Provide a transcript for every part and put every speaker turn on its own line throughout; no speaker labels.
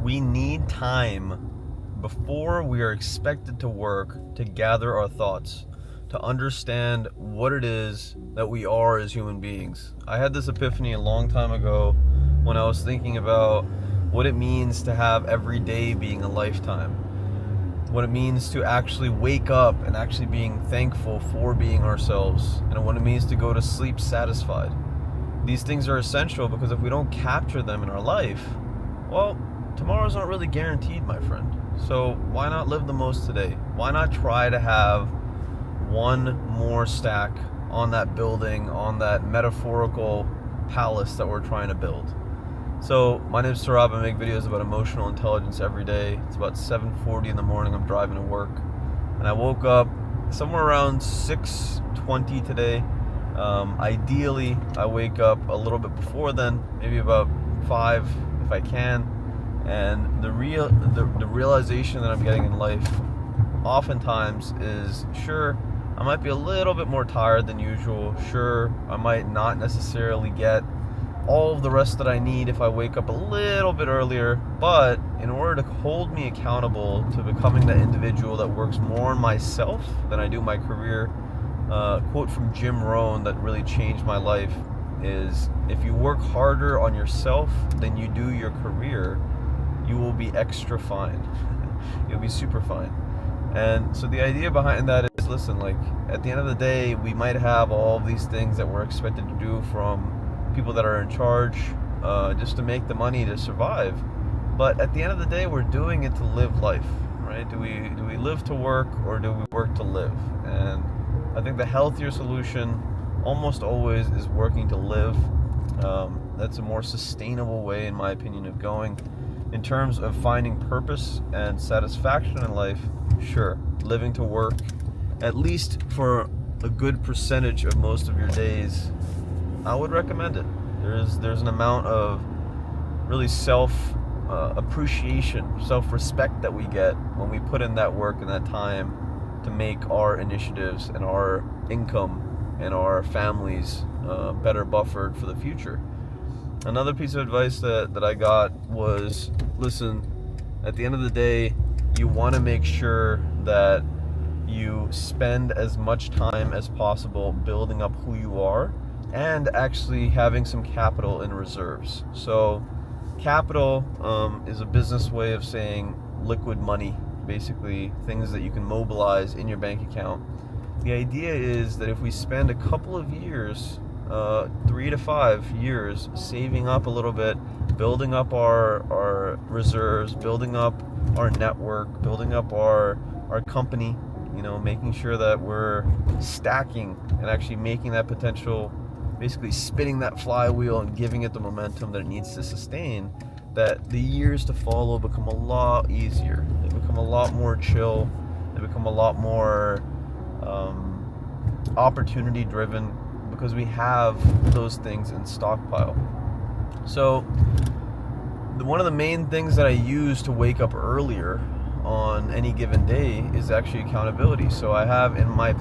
We need time before we are expected to work to gather our thoughts, to understand what it is that we are as human beings. I had this epiphany a long time ago when I was thinking about what it means to have every day being a lifetime, what it means to actually wake up and actually being thankful for being ourselves, and what it means to go to sleep satisfied. These things are essential because if we don't capture them in our life, well, tomorrow's not really guaranteed, my friend. So why not live the most today? Why not try to have one more stack on that building, on that metaphorical palace that we're trying to build? So my name is Sarab. I make videos about emotional intelligence every day. It's about 7:40 in the morning. I'm driving to work, and I woke up somewhere around 6:20 today. Ideally, I wake up a little bit before then, maybe about 5 if I can. And the realization that I'm getting in life oftentimes is, sure, I might be a little bit more tired than usual. Sure, I might not necessarily get all of the rest that I need if I wake up a little bit earlier, but in order to hold me accountable to becoming that individual that works more on myself than I do my career, quote from Jim Rohn that really changed my life is, if you work harder on yourself than you do your career, you will be extra fine. You'll be super fine. And so the idea behind that is, listen, like, at the end of the day, we might have all of these things that we're expected to do from people that are in charge, just to make the money to survive. But at the end of the day, we're doing it to live life, right? Do we live to work, or do we work to live? And I think the healthier solution almost always is working to live. That's a more sustainable way, in my opinion, of going. In terms of finding purpose and satisfaction in life, sure, living to work, at least for a good percentage of most of your days, I would recommend it. There's an amount of really appreciation, self-respect that we get when we put in that work and that time to make our initiatives and our income and our families better buffered for the future. Another piece of advice that I got was, listen, at the end of the day, you want to make sure that you spend as much time as possible building up who you are and actually having some capital in reserves. So capital is a business way of saying liquid money, basically things that you can mobilize in your bank account. The idea is that if we spend a couple of years, 3 to 5 years, saving up a little bit, building up our reserves, building up our network, building up our company, making sure that we're stacking and actually making that potential, basically spinning that flywheel and giving it the momentum that it needs to sustain, that the years to follow become a lot easier. They become a lot more chill. They become a lot more opportunity driven, because we have those things in stockpile. So one of the main things that I use to wake up earlier on any given day is actually accountability. So I have in my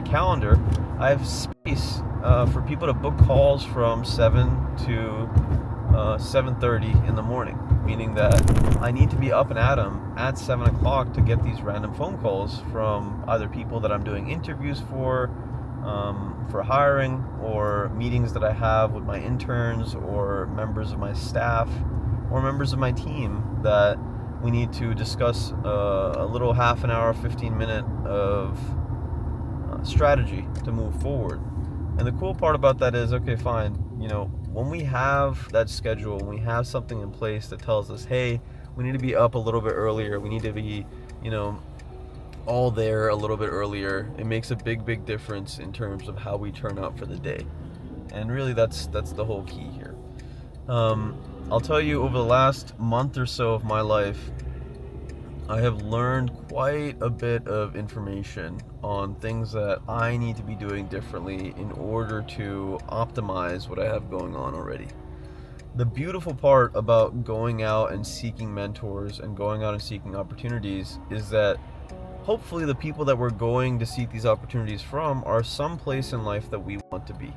calendar, I have space for people to book calls from 7 to 7:30 in the morning, meaning that I need to be up and at 'em at 7 o'clock to get these random phone calls from either people that I'm doing interviews for hiring, or meetings that I have with my interns or members of my staff or members of my team that we need to discuss a little half an hour, 15-minute of strategy to move forward. And the cool part about that is, okay, fine, when we have that schedule, when we have something in place that tells us, hey, we need to be up a little bit earlier, we need to be, all there a little bit earlier, it makes a big difference in terms of how we turn out for the day. And really, that's the whole key here. I'll tell you, over the last month or so of my life, I have learned quite a bit of information on things that I need to be doing differently in order to optimize what I have going on already. The beautiful part about going out and seeking mentors and going out and seeking opportunities is that hopefully the people that we're going to seek these opportunities from are someplace in life that we want to be.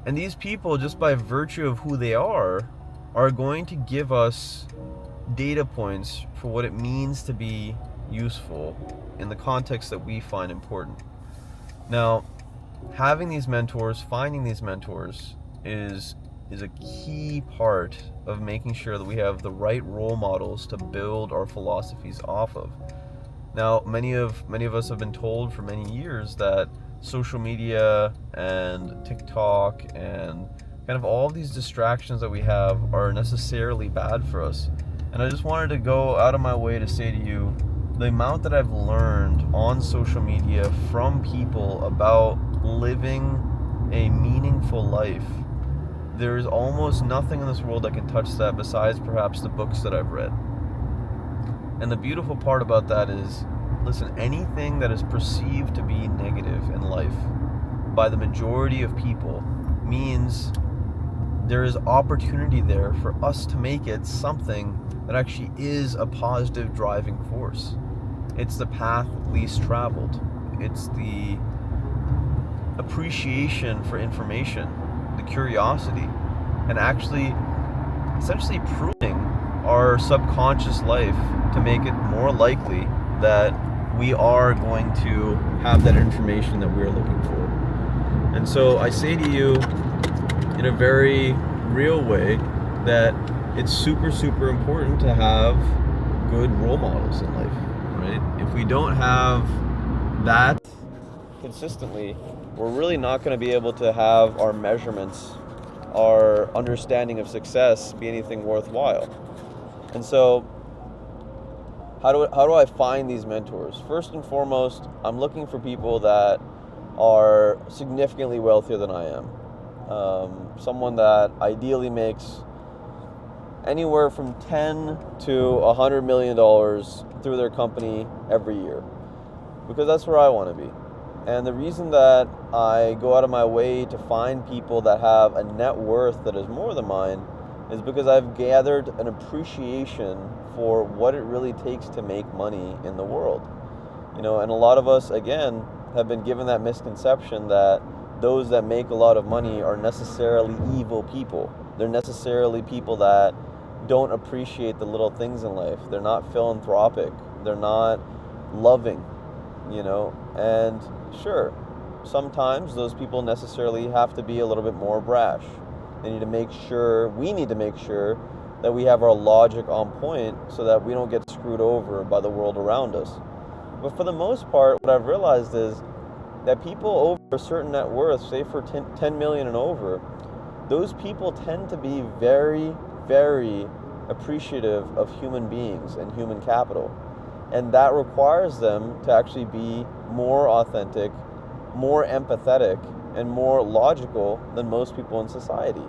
And these people, just by virtue of who they are are going to give us data points for what it means to be useful in the context that we find important. Now, having these mentors, finding these mentors is a key part of making sure that we have the right role models to build our philosophies off of. Now, many of us have been told for many years that social media and TikTok and kind of all of these distractions that we have are necessarily bad for us. And I just wanted to go out of my way to say to you, the amount that I've learned on social media from people about living a meaningful life, there is almost nothing in this world that can touch that besides perhaps the books that I've read. And the beautiful part about that is, listen, anything that is perceived to be negative in life by the majority of people means there is opportunity there for us to make it something that actually is a positive driving force. It's the path least traveled. It's the appreciation for information, the curiosity, and actually essentially pruning our subconscious life to make it more likely that we are going to have that information that we're looking for. And so I say to you in a very real way that it's super, super important to have good role models in life, right? If we don't have that consistently, we're really not going to be able to have our measurements, our understanding of success be anything worthwhile. And so how do I find these mentors? First and foremost, I'm looking for people that are significantly wealthier than I am. Someone that ideally makes anywhere from $10 to $100 million through their company every year, because that's where I want to be. And the reason that I go out of my way to find people that have a net worth that is more than mine is because I've gathered an appreciation for what it really takes to make money in the world. And a lot of us, again, have been given that misconception that those that make a lot of money are necessarily evil people. They're necessarily people that don't appreciate the little things in life. They're not philanthropic. They're not loving, and sure, sometimes those people necessarily have to be a little bit more brash. We need to make sure that we have our logic on point so that we don't get screwed over by the world around us. But for the most part, what I've realized is that people over a certain net worth, say for 10 million and over, those people tend to be very, very appreciative of human beings and human capital. And that requires them to actually be more authentic, more empathetic, and more logical than most people in society.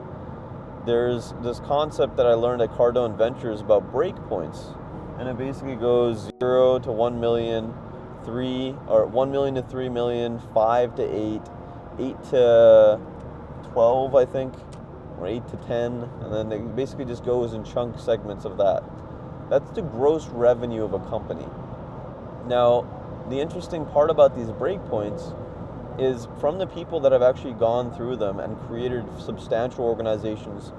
There's this concept that I learned at Cardone Ventures about breakpoints, and it basically goes 0 to 1 million, 1 million to 3 million, 5 to 8, 8 to 12, I think, or 8 to 10, and then it basically just goes in chunk segments of that. That's the gross revenue of a company. Now, the interesting part about these breakpoints is from the people that have actually gone through them and created substantial organizations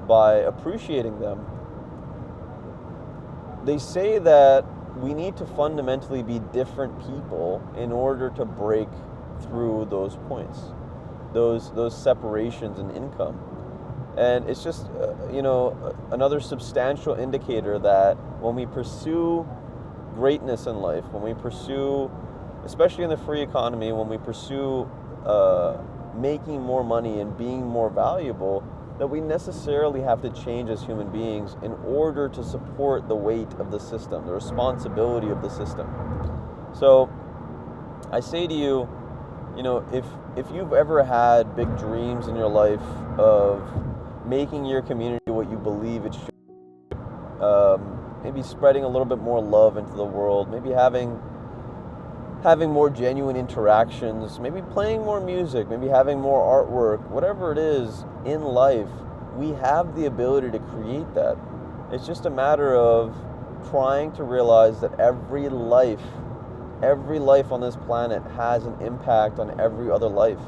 by appreciating them, they say that we need to fundamentally be different people in order to break through those points, those separations in income. And it's just, another substantial indicator that when we pursue greatness in life, when we pursue, especially in the free economy, when we pursue making more money and being more valuable, that we necessarily have to change as human beings in order to support the weight of the system, the responsibility of the system. So I say to you, if you've ever had big dreams in your life of making your community what you believe it should, maybe spreading a little bit more love into the world, maybe having more genuine interactions, maybe playing more music, maybe having more artwork, whatever it is in life, we have the ability to create that. It's just a matter of trying to realize that every life on this planet has an impact on every other life.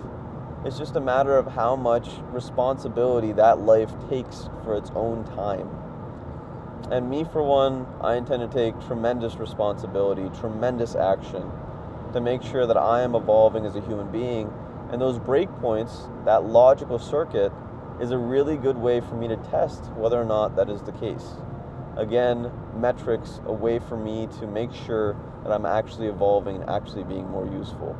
It's just a matter of how much responsibility that life takes for its own time. And me, for one, I intend to take tremendous responsibility, tremendous action to make sure that I am evolving as a human being. And those breakpoints, that logical circuit, is a really good way for me to test whether or not that is the case. Again, metrics, a way for me to make sure that I'm actually evolving and actually being more useful.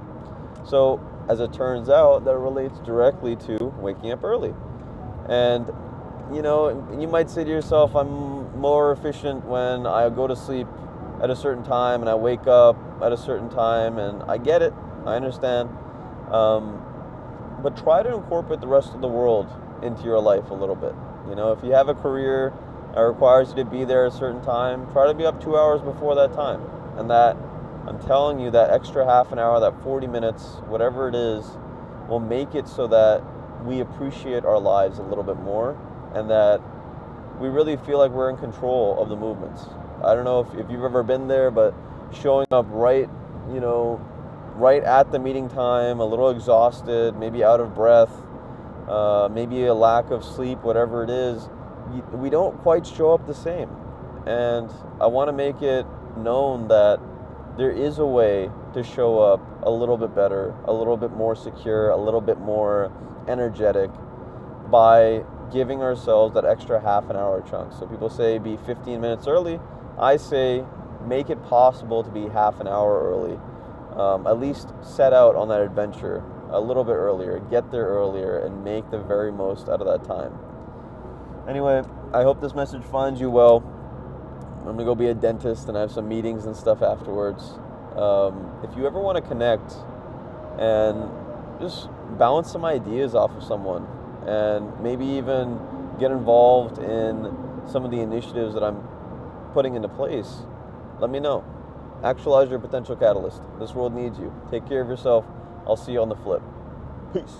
So, as it turns out, that relates directly to waking up early. And, you might say to yourself, I'm more efficient when I go to sleep at a certain time and I wake up at a certain time, and I get it, I understand. But try to incorporate the rest of the world into your life a little bit. If you have a career that requires you to be there at a certain time, try to be up 2 hours before that time. And that, I'm telling you, that extra half an hour, that 40 minutes, whatever it is, will make it so that we appreciate our lives a little bit more, and that we really feel like we're in control of the movements. I don't know if you've ever been there, but showing up right at the meeting time, a little exhausted, maybe out of breath, maybe a lack of sleep, whatever it is, we don't quite show up the same. And I want to make it known that there is a way to show up a little bit better, a little bit more secure, a little bit more energetic by giving ourselves that extra half an hour chunk. So people say be 15 minutes early. I say make it possible to be half an hour early. At least set out on that adventure a little bit earlier, get there earlier, and make the very most out of that time. Anyway, I hope this message finds you well. I'm going to go be a dentist and I have some meetings and stuff afterwards. If you ever want to connect and just bounce some ideas off of someone, and maybe even get involved in some of the initiatives that I'm putting into place, let me know. Actualize your potential catalyst. This world needs you. Take care of yourself. I'll see you on the flip. Peace.